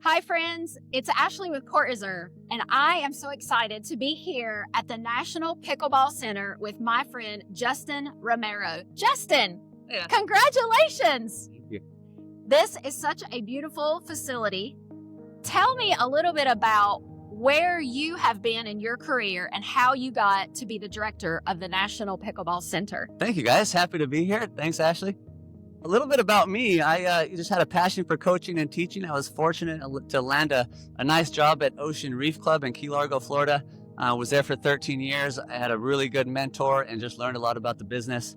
Hi, friends. It's Ashley with CourtReserve, and I am so excited to be here at the National Pickleball Center with my friend Justin Romero. Justin, Yeah. congratulations! Thank you. This is such a beautiful facility. Tell me a little bit about where you have been in your career and how you got to be the director of the National Pickleball Center. Thank you, guys. Happy to be here. Thanks, Ashley. A little bit about me. I just had a passion for coaching and teaching. I was fortunate to land a nice job at Ocean Reef Club in Key Largo, Florida. I was there for 13 years. I had a really good mentor and just learned a lot about the business.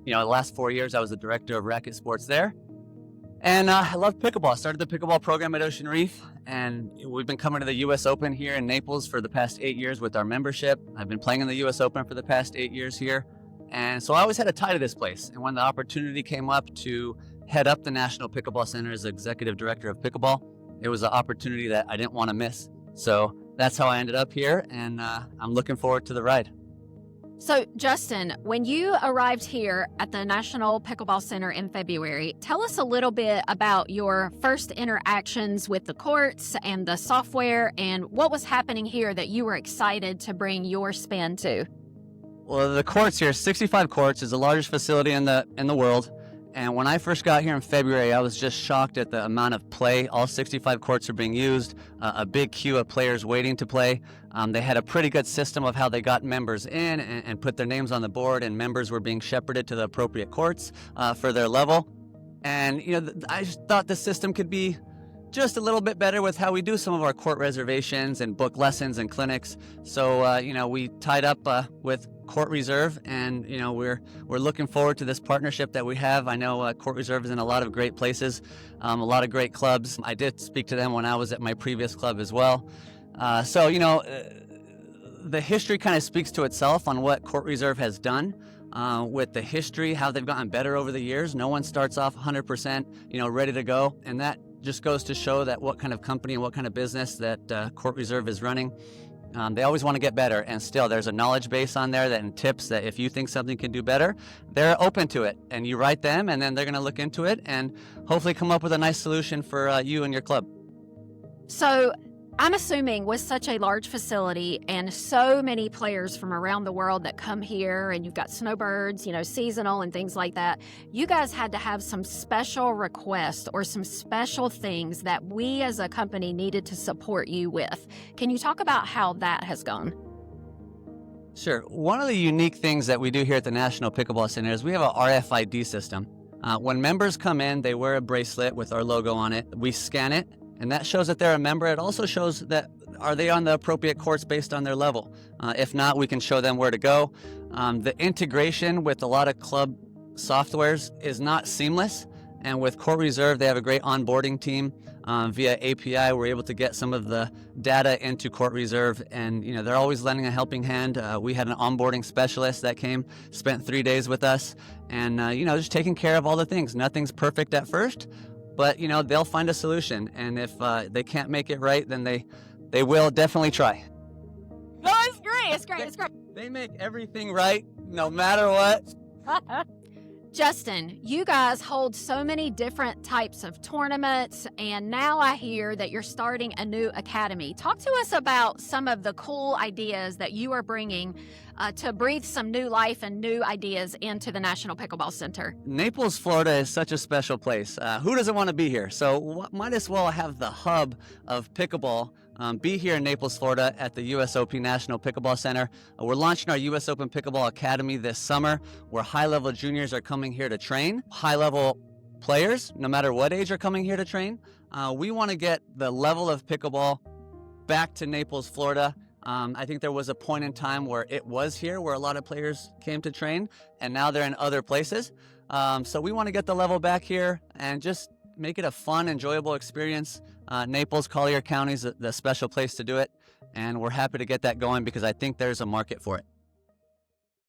The last 4 years, I was the director of racket sports there. And I love pickleball. I started the pickleball program at Ocean Reef, and we've been coming to the US Open here in Naples for the past 8 years with our membership. I've been playing in the US Open for the past 8 years here. And so I always had a tie to this place. And when the opportunity came up to head up the National Pickleball Center as executive director of pickleball, it was an opportunity that I didn't want to miss. So that's how I ended up here, and I'm looking forward to the ride. So, Justin, when you arrived here at the National Pickleball Center in February, tell us a little bit about your first interactions with the courts and the software and what was happening here that you were excited to bring your spin to. Well, the courts here, 65 courts, is the largest facility in the world. And when I first got here in February, I was just shocked at the amount of play. All 65 courts are being used, a big queue of players waiting to play. They had a pretty good system of how they got members in and put their names on the board, and members were being shepherded to the appropriate courts for their level. And, I just thought the system could be just a little bit better with how we do some of our court reservations and book lessons and clinics. So, we tied up with CourtReserve, and we're looking forward to this partnership that we have. I know CourtReserve is in a lot of great places, a lot of great clubs. I did speak to them when I was at my previous club as well. The history kind of speaks to itself on what CourtReserve has done. With the history, how they've gotten better over the years. No one starts off 100%, ready to go, and that just goes to show that what kind of company and what kind of business that CourtReserve is running. They always want to get better, and still there's a knowledge base on there and tips that if you think something can do better, they're open to it, and you write them, and then they're going to look into it and hopefully come up with a nice solution for you and your club. So, I'm assuming with such a large facility and so many players from around the world that come here, and you've got snowbirds, seasonal and things like that, you guys had to have some special requests or some special things that we as a company needed to support you with. Can you talk about how that has gone? Sure. One of the unique things that we do here at the National Pickleball Center is we have a RFID system. When members come in, they wear a bracelet with our logo on it. We scan it, and that shows that they're a member. It also shows that are they on the appropriate courts based on their level. If not, we can show them where to go. The integration with a lot of club softwares is not seamless. And with CourtReserve, they have a great onboarding team. Via API, we're able to get some of the data into CourtReserve, and they're always lending a helping hand. We had an onboarding specialist that came, spent 3 days with us, and just taking care of all the things. Nothing's perfect at first, but they'll find a solution, and if they can't make it right, then they will definitely try. No, it's great. It's great. It's great. They make everything right, no matter what. Justin, you guys hold so many different types of tournaments, and now I hear that you're starting a new academy. Talk to us about some of the cool ideas that you are bringing to breathe some new life and new ideas into the National Pickleball Center. Naples, Florida is such a special place. Who doesn't want to be here? So might as well have the hub of pickleball be here in Naples, Florida at the USOP National Pickleball Center. We're launching our US Open Pickleball Academy this summer, where high-level juniors are coming here to train. High-level players, no matter what age, are coming here to train. We want to get the level of pickleball back to Naples, Florida. I think there was a point in time where it was here, where a lot of players came to train, and now they're in other places. So we want to get the level back here and just make it a fun, enjoyable experience. Naples, Collier County is the special place to do it, and we're happy to get that going because I think there's a market for it.